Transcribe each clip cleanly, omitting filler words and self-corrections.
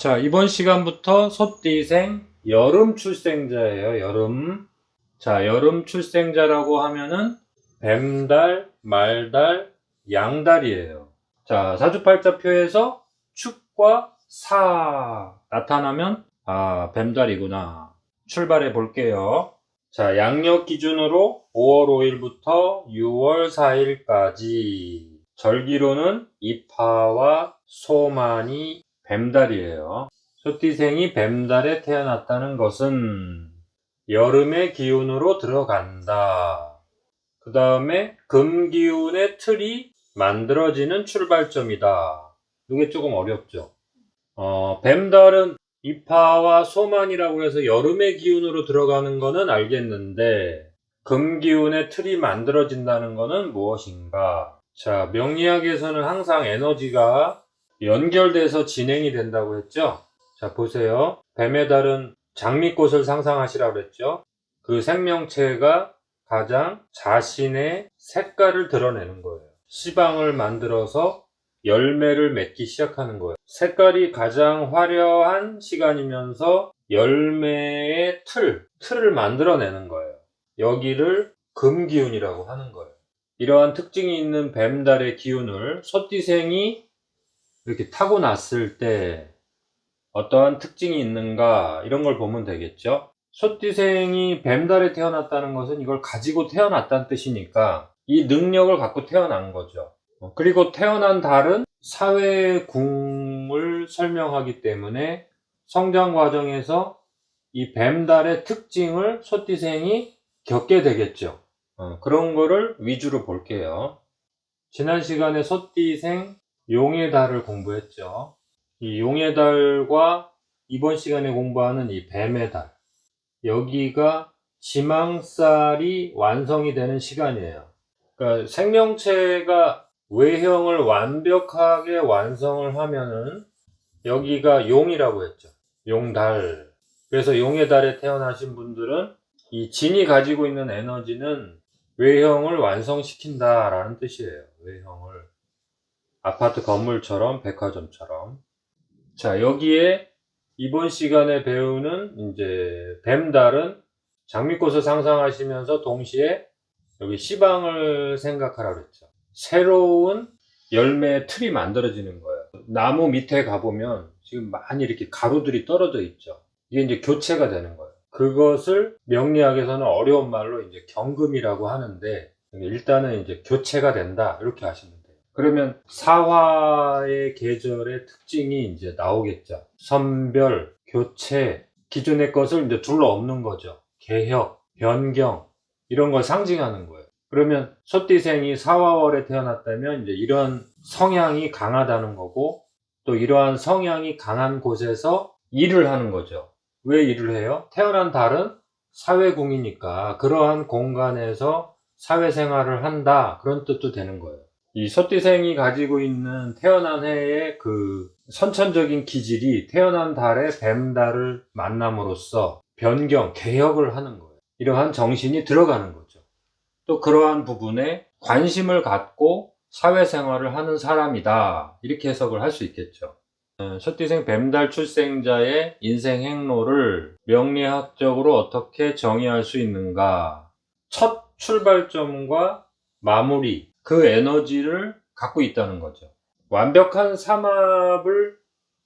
자, 이번 시간부터 소띠생 여름 출생자예요. 여름. 자, 여름 출생자라고 하면은 뱀달, 말달, 양달이에요. 자, 사주팔자표에서 축과 사 나타나면 뱀달이구나. 출발해 볼게요. 자, 양력 기준으로 5월 5일부터 6월 4일까지 절기로는 이파와 소만이 뱀달이에요. 소띠생이 뱀달에 태어났다는 것은 여름의 기운으로 들어간다. 그 다음에 금기운의 틀이 만들어지는 출발점이다. 이게 조금 어렵죠. 뱀달은 이파와 소만이라고 해서 여름의 기운으로 들어가는 거는 알겠는데 금기운의 틀이 만들어진다는 거는 무엇인가? 자, 명리학에서는 항상 에너지가 연결돼서 진행이 된다고 했죠. 자, 보세요. 뱀의 달은 장미꽃을 상상하시라고 했죠. 그 생명체가 가장 자신의 색깔을 드러내는 거예요. 씨방을 만들어서 열매를 맺기 시작하는 거예요. 색깔이 가장 화려한 시간이면서 열매의 틀을 만들어내는 거예요. 여기를 금기운이라고 하는 거예요. 이러한 특징이 있는 뱀달의 기운을 소띠생이 이렇게 타고났을 때 어떠한 특징이 있는가 이런 걸 보면 되겠죠. 소띠생이 뱀달에 태어났다는 것은 이걸 가지고 태어났다는 뜻이니까 이 능력을 갖고 태어난 거죠. 그리고 태어난 달은 사회궁을 설명하기 때문에 성장 과정에서 이 뱀달의 특징을 소띠생이 겪게 되겠죠. 그런 거를 위주로 볼게요. 지난 시간에 소띠생 용의 달을 공부했죠. 이 용의 달과 이번 시간에 공부하는 이 뱀의 달, 여기가 지망살이 완성이 되는 시간이에요. 그러니까 생명체가 외형을 완벽하게 완성을 하면은 여기가 용이라고 했죠. 용달. 그래서 용의 달에 태어나신 분들은 이 진이 가지고 있는 에너지는 외형을 완성시킨다라는 뜻이에요. 외형을. 아파트 건물처럼, 백화점처럼. 자, 여기에 이번 시간에 배우는 이제 뱀달은 장미꽃을 상상하시면서 동시에 여기 씨방을 생각하라고 그랬죠. 새로운 열매의 틀이 만들어지는 거예요. 나무 밑에 가보면 지금 많이 이렇게 가루들이 떨어져 있죠. 이게 이제 교체가 되는 거예요. 그것을 명리학에서는 어려운 말로 이제 경금이라고 하는데 일단은 이제 교체가 된다 이렇게 하시면 돼요. 그러면 사화의 계절의 특징이 이제 나오겠죠. 선별, 교체, 기존의 것을 이제 둘러엎는 거죠. 개혁, 변경 이런 걸 상징하는 거예요. 그러면 소띠생이 사화월에 태어났다면 이제 이런 성향이 강하다는 거고 또 이러한 성향이 강한 곳에서 일을 하는 거죠. 왜 일을 해요? 태어난 달은 사회궁이니까 그러한 공간에서 사회생활을 한다 그런 뜻도 되는 거예요. 이 소띠생이 가지고 있는 태어난 해의 그 선천적인 기질이 태어난 달에 뱀달을 만남으로써 변경, 개혁을 하는 거예요. 이러한 정신이 들어가는 거죠. 또 그러한 부분에 관심을 갖고 사회생활을 하는 사람이다 이렇게 해석을 할 수 있겠죠. 소띠생 뱀달 출생자의 인생 행로를 명리학적으로 어떻게 정의할 수 있는가? 첫 출발점과 마무리, 그 에너지를 갖고 있다는 거죠. 완벽한 삼합을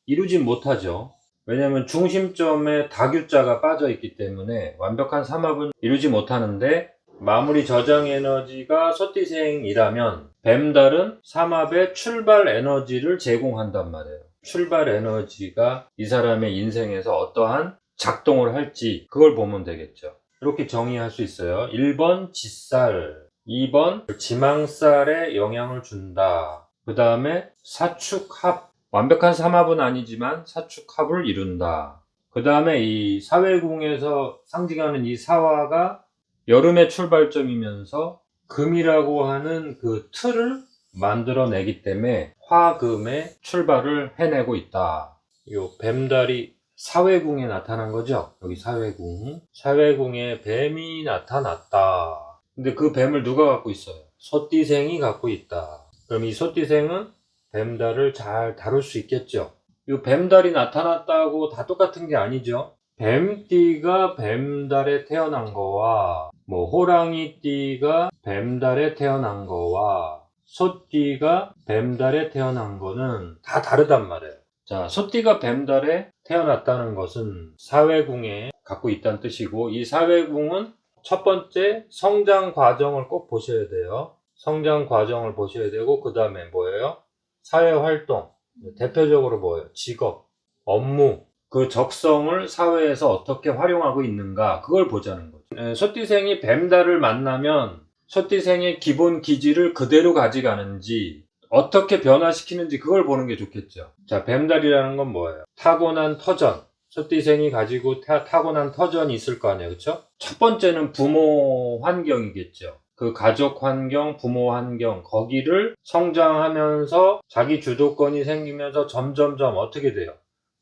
이루진 못하죠. 왜냐하면 중심점에 다규자가 빠져 있기 때문에 완벽한 삼합은 이루지 못하는데 마무리 저장 에너지가 소띠생이라면 뱀달은 삼합의 출발 에너지를 제공한단 말이에요. 출발 에너지가 이 사람의 인생에서 어떠한 작동을 할지 그걸 보면 되겠죠. 이렇게 정의할 수 있어요. 1번 지살, 2번 지망살에 영향을 준다. 그 다음에 사축합, 완벽한 삼합은 아니지만 사축합을 이룬다. 그 다음에 이 사회궁에서 상징하는 이 사화가 여름의 출발점이면서 금이라고 하는 그 틀을 만들어내기 때문에 화금의 출발을 해내고 있다. 요 뱀달이 사회궁에 나타난 거죠. 여기 사회궁. 사회궁에 뱀이 나타났다. 근데 그 뱀을 누가 갖고 있어요? 소띠생이 갖고 있다. 그럼 이 소띠생은 뱀달을 잘 다룰 수 있겠죠. 이 뱀달이 나타났다고 다 똑같은 게 아니죠. 뱀띠가 뱀달에 태어난 거와 호랑이띠가 뱀달에 태어난 거와 소띠가 뱀달에 태어난 거는 다 다르단 말이에요. 자, 소띠가 뱀달에 태어났다는 것은 사회궁에 갖고 있다는 뜻이고, 이 사회궁은 첫 번째 성장 과정을 꼭 보셔야 돼요. 성장 과정을 보셔야 되고, 그 다음에 뭐예요? 사회활동, 대표적으로 뭐예요? 직업, 업무, 그 적성을 사회에서 어떻게 활용하고 있는가, 그걸 보자는 거죠. 소띠생이 뱀달을 만나면 소띠생의 기본 기질을 그대로 가져가는지 어떻게 변화시키는지 그걸 보는 게 좋겠죠. 자, 뱀달이라는 건 뭐예요? 타고난 터전. 소띠생이 가지고 타고난 터전이 있을 거 아니에요, 그렇죠? 첫 번째는 부모 환경이겠죠. 그 가족 환경, 부모 환경, 거기를 성장하면서 자기 주도권이 생기면서 점점점 어떻게 돼요?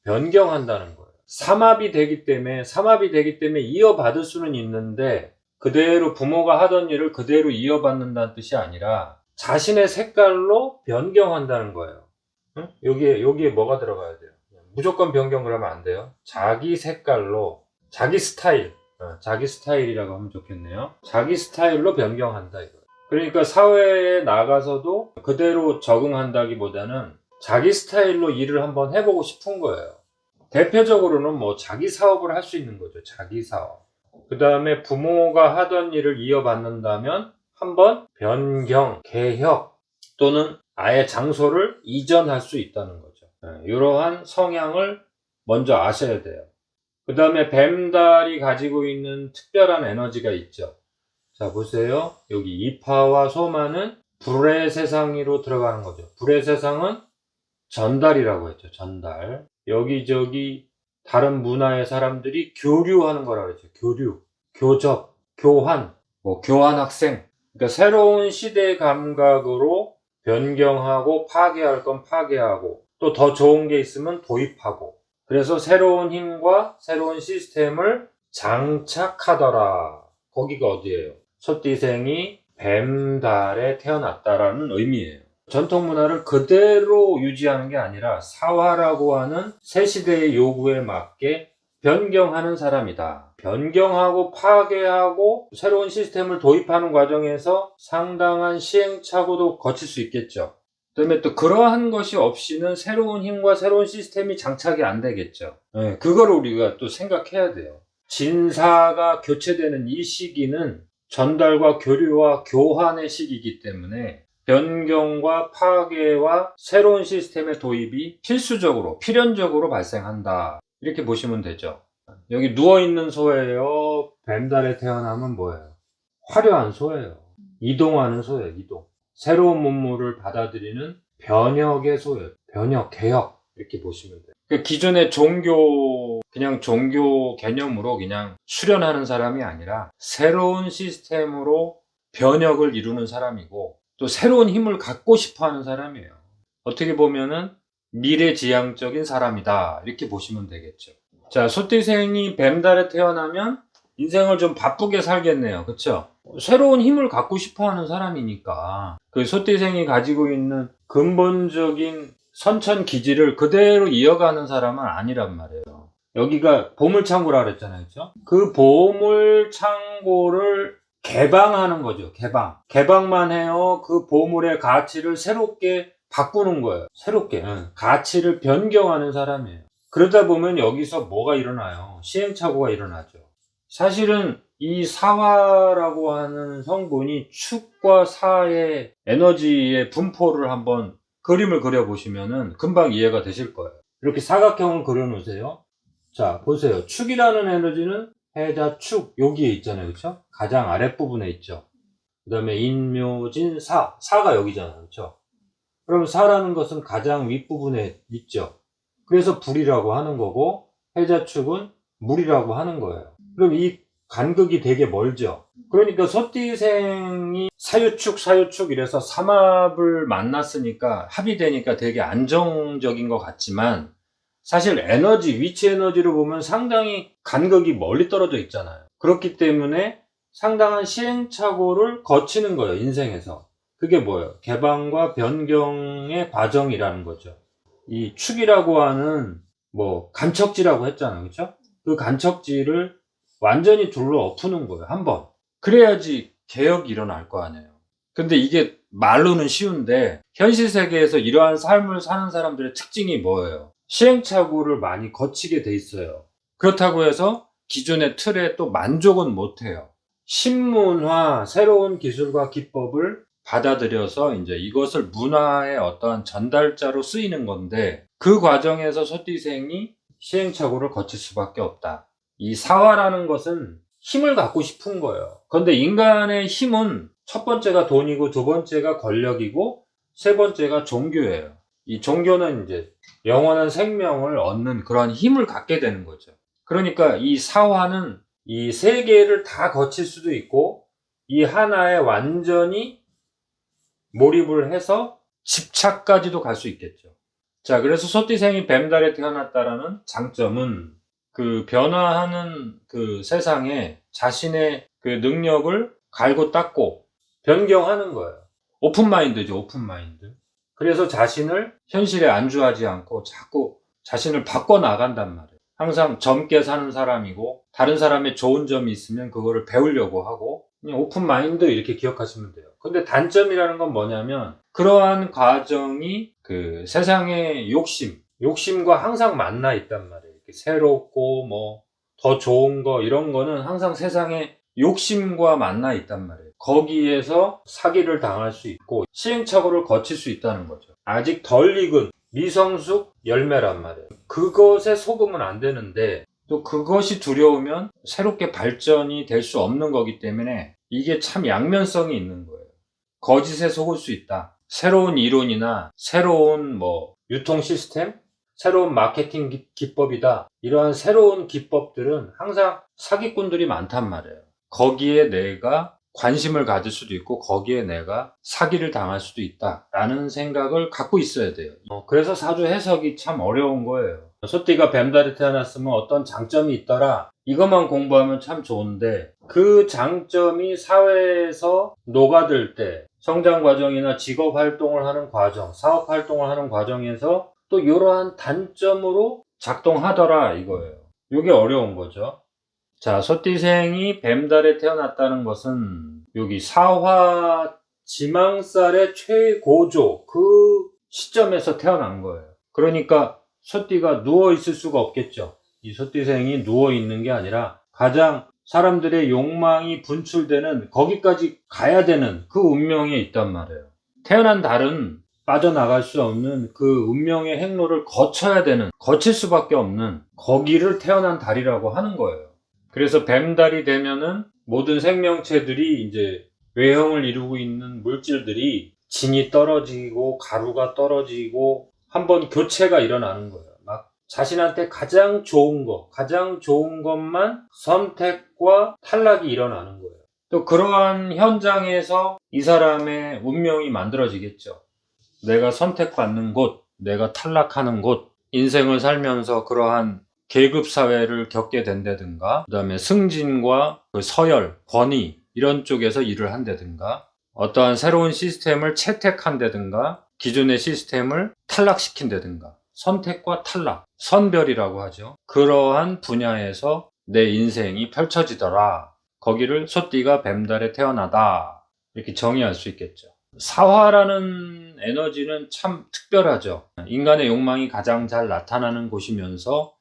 변경한다는 거예요. 삼합이 되기 때문에 이어받을 수는 있는데, 그대로 부모가 하던 일을 그대로 이어받는다는 뜻이 아니라 자신의 색깔로 변경한다는 거예요. 응? 여기에 뭐가 들어가야 돼요? 무조건 변경 그러면 안 돼요. 자기 색깔로, 자기 스타일, 자기 스타일이라고 하면 좋겠네요. 자기 스타일로 변경한다 이거예요. 그러니까 사회에 나가서도 그대로 적응한다기보다는 자기 스타일로 일을 한번 해보고 싶은 거예요. 대표적으로는 자기 사업을 할 수 있는 거죠. 자기 사업. 그 다음에 부모가 하던 일을 이어받는다면 한번 변경, 개혁 또는 아예 장소를 이전할 수 있다는 거죠. 이러한 성향을 먼저 아셔야 돼요. 그 다음에 뱀달이 가지고 있는 특별한 에너지가 있죠. 자, 보세요. 여기 이파와 소마는 불의 세상으로 들어가는 거죠. 불의 세상은 전달이라고 했죠. 전달. 여기저기 다른 문화의 사람들이 교류하는 거라고 했죠. 교류, 교접, 교환, 교환 학생. 그러니까 새로운 시대 감각으로 변경하고 파괴할 건 파괴하고 또 더 좋은 게 있으면 도입하고, 그래서 새로운 힘과 새로운 시스템을 장착하더라. 거기가 어디예요? 소띠생이 뱀달에 태어났다라는 의미예요. 전통 문화를 그대로 유지하는 게 아니라 사화라고 하는 새 시대의 요구에 맞게 변경하는 사람이다. 변경하고 파괴하고 새로운 시스템을 도입하는 과정에서 상당한 시행착오도 거칠 수 있겠죠. 그다음에 또 그러한 것이 없이는 새로운 힘과 새로운 시스템이 장착이 안 되겠죠. 그걸 우리가 또 생각해야 돼요. 진사가 교체되는 이 시기는 전달과 교류와 교환의 시기이기 때문에 변경과 파괴와 새로운 시스템의 도입이 필수적으로, 필연적으로 발생한다. 이렇게 보시면 되죠. 여기 누워있는 소예요. 뱀달에 태어나면 뭐예요? 화려한 소예요. 이동하는 소예요. 이동. 새로운 문물을 받아들이는 변혁의 소예요. 변혁, 개혁 이렇게 보시면 돼요. 그러니까 기존의 그냥 종교 개념으로 그냥 수련하는 사람이 아니라 새로운 시스템으로 변혁을 이루는 사람이고, 또 새로운 힘을 갖고 싶어 하는 사람이에요. 어떻게 보면은 미래지향적인 사람이다. 이렇게 보시면 되겠죠. 자, 소띠생이 뱀달에 태어나면 인생을 좀 바쁘게 살겠네요. 그쵸? 새로운 힘을 갖고 싶어 하는 사람이니까 그 소띠생이 가지고 있는 근본적인 선천 기질을 그대로 이어가는 사람은 아니란 말이에요. 여기가 보물창고라 그랬잖아요. 그쵸? 그 보물창고를 개방하는 거죠. 개방만 해요. 그 보물의 가치를 새롭게 바꾸는 거예요. 새롭게 가치를 변경하는 사람이에요. 그러다 보면 여기서 뭐가 일어나요? 시행착오가 일어나죠. 사실은 이 사화라고 하는 성분이 축과 사의 에너지의 분포를 한번 그림을 그려보시면은 금방 이해가 되실 거예요. 이렇게 사각형을 그려놓으세요. 자, 보세요. 축이라는 에너지는 해자, 축, 여기에 있잖아요. 그쵸? 가장 아랫부분에 있죠. 그 다음에 인묘진, 사가 여기잖아요. 그쵸? 그럼 사라는 것은 가장 윗부분에 있죠. 그래서 불이라고 하는 거고, 해자축은 물이라고 하는 거예요. 그럼 이 간극이 되게 멀죠. 그러니까 소띠생이 사유축 이래서 삼합을 만났으니까 합이 되니까 되게 안정적인 것 같지만, 사실 위치 에너지로 보면 상당히 간극이 멀리 떨어져 있잖아요. 그렇기 때문에 상당한 시행착오를 거치는 거예요, 인생에서. 그게 뭐예요? 개방과 변경의 과정이라는 거죠. 이 축이라고 하는 뭐 간척지라고 했잖아요. 그렇죠? 그 간척지를 완전히 둘러 엎는 거예요. 한번. 그래야지 개혁이 일어날 거 아니에요. 근데 이게 말로는 쉬운데 현실 세계에서 이러한 삶을 사는 사람들의 특징이 뭐예요? 시행착오를 많이 거치게 돼 있어요. 그렇다고 해서 기존의 틀에 또 만족은 못 해요. 신문화, 새로운 기술과 기법을 받아들여서 이제 이것을 문화의 어떠한 전달자로 쓰이는 건데, 그 과정에서 소띠생이 시행착오를 거칠 수밖에 없다. 이 사화라는 것은 힘을 갖고 싶은 거예요. 그런데 인간의 힘은 첫 번째가 돈이고, 두 번째가 권력이고, 세 번째가 종교예요. 이 종교는 이제 영원한 생명을 얻는 그런 힘을 갖게 되는 거죠. 그러니까 이 사화는 이 세 개를 다 거칠 수도 있고, 이 하나에 완전히 몰입을 해서 집착까지도 갈 수 있겠죠. 자, 그래서 소띠생이 뱀달에 태어났다라는 장점은 그 변화하는 그 세상에 자신의 그 능력을 갈고 닦고 변경하는 거예요. 오픈마인드죠, 오픈마인드. 그래서 자신을 현실에 안주하지 않고 자꾸 자신을 바꿔나간단 말이에요. 항상 젊게 사는 사람이고, 다른 사람의 좋은 점이 있으면 그거를 배우려고 하고, 그냥 오픈마인드 이렇게 기억하시면 돼요. 근데 단점이라는 건 뭐냐면, 그러한 과정이 그 세상의 욕심과 항상 만나 있단 말이에요. 이렇게 새롭고 뭐 더 좋은 거 이런 거는 항상 세상에 욕심과 만나 있단 말이에요. 거기에서 사기를 당할 수 있고 시행착오를 거칠 수 있다는 거죠. 아직 덜 익은 미성숙 열매란 말이에요. 그것에 속으면 안 되는데, 또 그것이 두려우면 새롭게 발전이 될 수 없는 거기 때문에 이게 참 양면성이 있는 거예요. 거짓에 속을 수 있다. 새로운 이론이나 새로운 뭐 유통 시스템, 새로운 마케팅 기법이다. 이러한 새로운 기법들은 항상 사기꾼들이 많단 말이에요. 거기에 내가 관심을 가질 수도 있고 거기에 내가 사기를 당할 수도 있다라는 생각을 갖고 있어야 돼요. 그래서 사주 해석이 참 어려운 거예요. 소띠가 뱀달에 태어났으면 어떤 장점이 있더라, 이것만 공부하면 참 좋은데, 그 장점이 사회에서 녹아들 때 성장 과정이나 직업 활동을 하는 과정, 사업 활동을 하는 과정에서 또 이러한 단점으로 작동하더라 이거예요. 이게 어려운 거죠. 자, 소띠생이 뱀달에 태어났다는 것은 여기 사화 지망살의 최고조 그 시점에서 태어난 거예요. 그러니까 소띠가 누워 있을 수가 없겠죠. 이 소띠생이 누워 있는 게 아니라 가장 사람들의 욕망이 분출되는 거기까지 가야 되는 그 운명에 있단 말이에요. 태어난 달은 빠져나갈 수 없는 그 운명의 행로를 거칠 수밖에 없는 거기를 태어난 달이라고 하는 거예요. 그래서 뱀달이 되면은 모든 생명체들이 이제 외형을 이루고 있는 물질들이 진이 떨어지고 가루가 떨어지고 한번 교체가 일어나는 거예요. 막 자신한테 가장 좋은 것만 선택과 탈락이 일어나는 거예요. 또 그러한 현장에서 이 사람의 운명이 만들어지겠죠. 내가 선택받는 곳, 내가 탈락하는 곳, 인생을 살면서 그러한 계급사회를 겪게 된다든가, 그 다음에 승진과 그 서열, 권위 이런 쪽에서 일을 한다든가, 어떠한 새로운 시스템을 채택한다든가, 기존의 시스템을 탈락시킨다든가, 선택과 탈락, 선별이라고 하죠. 그러한 분야에서 내 인생이 펼쳐지더라. 거기를 소띠가 뱀달에 태어나다 이렇게 정의할 수 있겠죠. 사화라는 에너지는 참 특별하죠. 인간의 욕망이 가장 잘 나타나는 곳이면서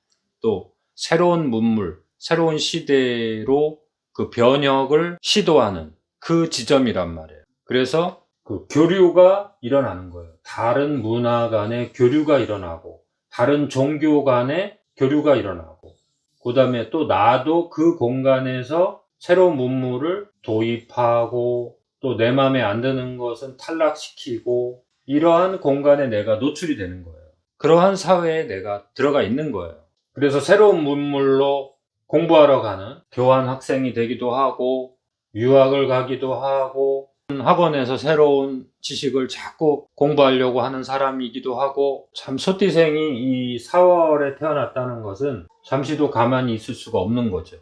또 새로운 문물, 새로운 시대로 그 변혁을 시도하는 그 지점이란 말이에요. 그래서 그 교류가 일어나는 거예요. 다른 문화 간의 교류가 일어나고, 다른 종교 간의 교류가 일어나고, 그 다음에 또 나도 그 공간에서 새로운 문물을 도입하고, 또 내 마음에 안 드는 것은 탈락시키고, 이러한 공간에 내가 노출이 되는 거예요. 그러한 사회에 내가 들어가 있는 거예요. 그래서 새로운 문물로 공부하러 가는 교환 학생이 되기도 하고, 유학을 가기도 하고, 학원에서 새로운 지식을 자꾸 공부하려고 하는 사람이기도 하고, 참 소띠생이 이 4월에 태어났다는 것은 잠시도 가만히 있을 수가 없는 거죠.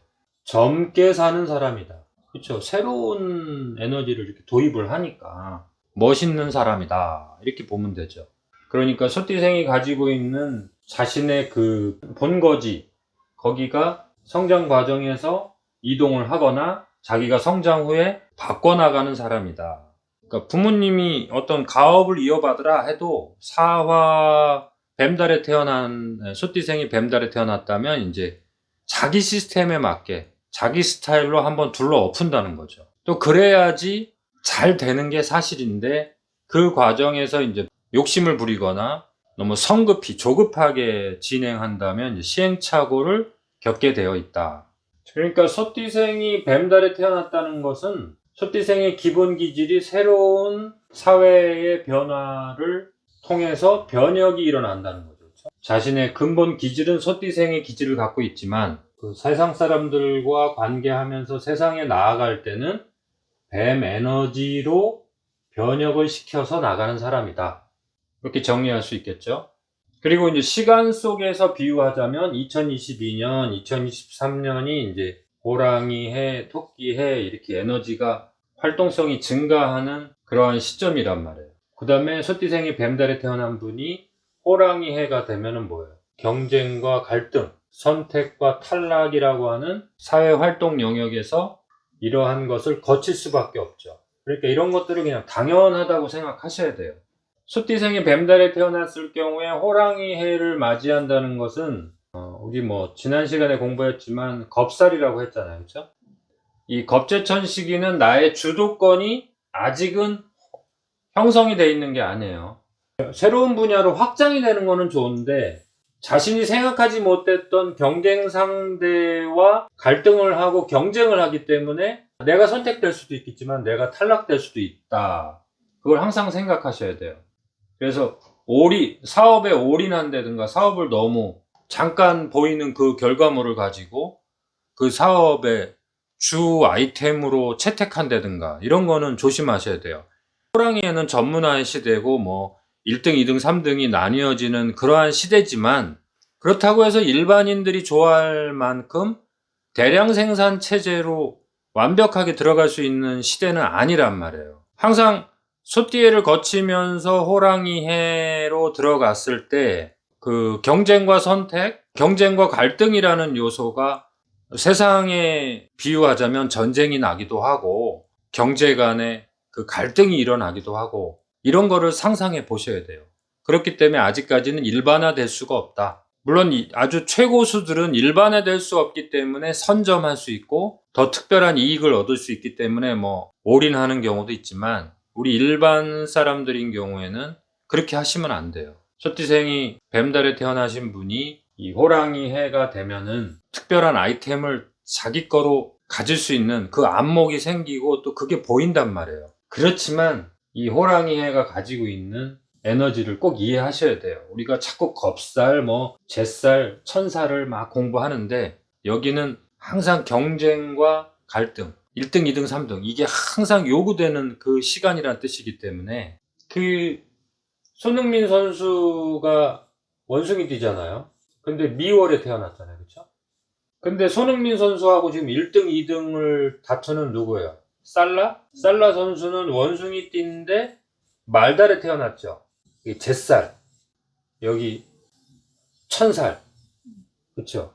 젊게 사는 사람이다. 그렇죠. 새로운 에너지를 이렇게 도입을 하니까 멋있는 사람이다 이렇게 보면 되죠. 그러니까 소띠생이 가지고 있는 자신의 그 본거지, 거기가 성장 과정에서 이동을 하거나 자기가 성장 후에 바꿔나가는 사람이다. 그러니까 부모님이 어떤 가업을 이어받으라 해도 뱀달에 태어난 소띠생이 뱀달에 태어났다면 이제 자기 시스템에 맞게 자기 스타일로 한번 둘러 엎은다는 거죠. 또 그래야지 잘 되는 게 사실인데, 그 과정에서 이제 욕심을 부리거나 너무 성급히 조급하게 진행한다면 이제 시행착오를 겪게 되어 있다. 그러니까 소띠생이 뱀달에 태어났다는 것은 소띠생의 기본 기질이 새로운 사회의 변화를 통해서 변혁이 일어난다는 거죠. 그렇죠? 자신의 근본 기질은 소띠생의 기질을 갖고 있지만 그 세상 사람들과 관계하면서 세상에 나아갈 때는 뱀 에너지로 변혁을 시켜서 나가는 사람이다. 그렇게 정리할 수 있겠죠. 그리고 이제 시간 속에서 비유하자면 2022년, 2023년이 이제 호랑이 해, 토끼 해 이렇게 에너지가 활동성이 증가하는 그러한 시점이란 말이에요. 그 다음에 소띠생이 뱀달에 태어난 분이 호랑이 해가 되면은 뭐예요? 경쟁과 갈등, 선택과 탈락이라고 하는 사회 활동 영역에서 이러한 것을 거칠 수밖에 없죠. 그러니까 이런 것들을 그냥 당연하다고 생각하셔야 돼요. 소띠생이 뱀달에 태어났을 경우에 호랑이 해를 맞이한다는 것은 우리 지난 시간에 공부했지만 겁살이라고 했잖아요. 그렇죠? 이 겁재천 시기는 나의 주도권이 아직은 형성이 되어 있는 게 아니에요. 새로운 분야로 확장이 되는 거는 좋은데 자신이 생각하지 못했던 경쟁 상대와 갈등을 하고 경쟁을 하기 때문에 내가 선택될 수도 있겠지만 내가 탈락될 수도 있다. 그걸 항상 생각하셔야 돼요. 그래서 사업에 올인한다든가 사업을 너무 잠깐 보이는 그 결과물을 가지고 그 사업의 주 아이템으로 채택한다든가 이런 거는 조심하셔야 돼요. 호랑이에는 전문화의 시대고 1등, 2등, 3등이 나뉘어지는 그러한 시대지만 그렇다고 해서 일반인들이 좋아할 만큼 대량 생산 체제로 완벽하게 들어갈 수 있는 시대는 아니란 말이에요. 항상 소띠해를 거치면서 호랑이해로 들어갔을 때 그 경쟁과 선택, 경쟁과 갈등이라는 요소가 세상에 비유하자면 전쟁이 나기도 하고 경제 간에 그 갈등이 일어나기도 하고 이런 거를 상상해 보셔야 돼요. 그렇기 때문에 아직까지는 일반화될 수가 없다. 물론 아주 최고수들은 일반화될 수 없기 때문에 선점할 수 있고 더 특별한 이익을 얻을 수 있기 때문에 올인하는 경우도 있지만 우리 일반 사람들인 경우에는 그렇게 하시면 안 돼요. 소띠생이 뱀달에 태어나신 분이 이 호랑이 해가 되면은 특별한 아이템을 자기 거로 가질 수 있는 그 안목이 생기고 또 그게 보인단 말이에요. 그렇지만 이 호랑이 해가 가지고 있는 에너지를 꼭 이해하셔야 돼요. 우리가 자꾸 겁살, 잿살, 천살을 막 공부하는데 여기는 항상 경쟁과 갈등, 1등, 2등, 3등 이게 항상 요구되는 그 시간이란 뜻이기 때문에 손흥민 선수가 원숭이 띠잖아요. 근데 미월에 태어났잖아요. 그렇죠? 근데 손흥민 선수하고 지금 1등, 2등을 다투는 누구예요? 살라 선수는 원숭이 띠인데 말달에 태어났죠. 이 잿살, 여기 천살, 그렇죠?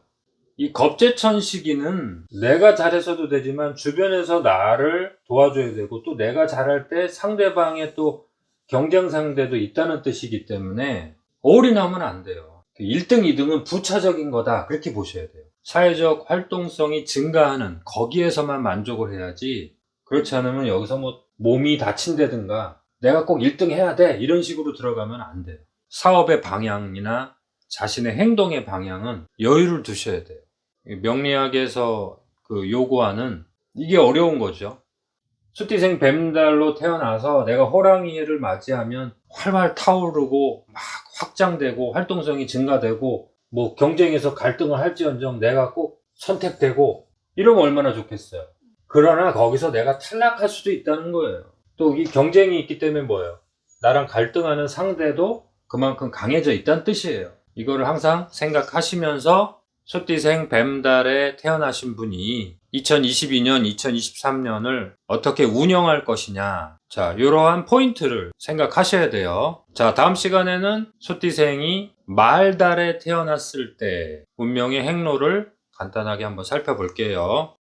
이 겁재천 시기는 내가 잘해서도 되지만 주변에서 나를 도와줘야 되고 또 내가 잘할 때 상대방의 또 경쟁 상대도 있다는 뜻이기 때문에 올인하면 안 돼요. 1등, 2등은 부차적인 거다 그렇게 보셔야 돼요. 사회적 활동성이 증가하는 거기에서만 만족을 해야지, 그렇지 않으면 여기서 몸이 다친다든가 내가 꼭 1등 해야 돼 이런 식으로 들어가면 안 돼요. 사업의 방향이나 자신의 행동의 방향은 여유를 두셔야 돼요. 명리학에서 요구하는 이게 어려운 거죠. 수띠생 뱀달로 태어나서 내가 호랑이를 맞이하면 활활 타오르고 막 확장되고 활동성이 증가되고 경쟁에서 갈등을 할지언정 내가 꼭 선택되고 이러면 얼마나 좋겠어요. 그러나 거기서 내가 탈락할 수도 있다는 거예요. 또 이 경쟁이 있기 때문에 뭐예요? 나랑 갈등하는 상대도 그만큼 강해져 있다는 뜻이에요. 이거를 항상 생각하시면서 소띠생 뱀달에 태어나신 분이 2022년, 2023년을 어떻게 운영할 것이냐. 자, 이러한 포인트를 생각하셔야 돼요. 자, 다음 시간에는 소띠생이 말달에 태어났을 때 운명의 행로를 간단하게 한번 살펴볼게요.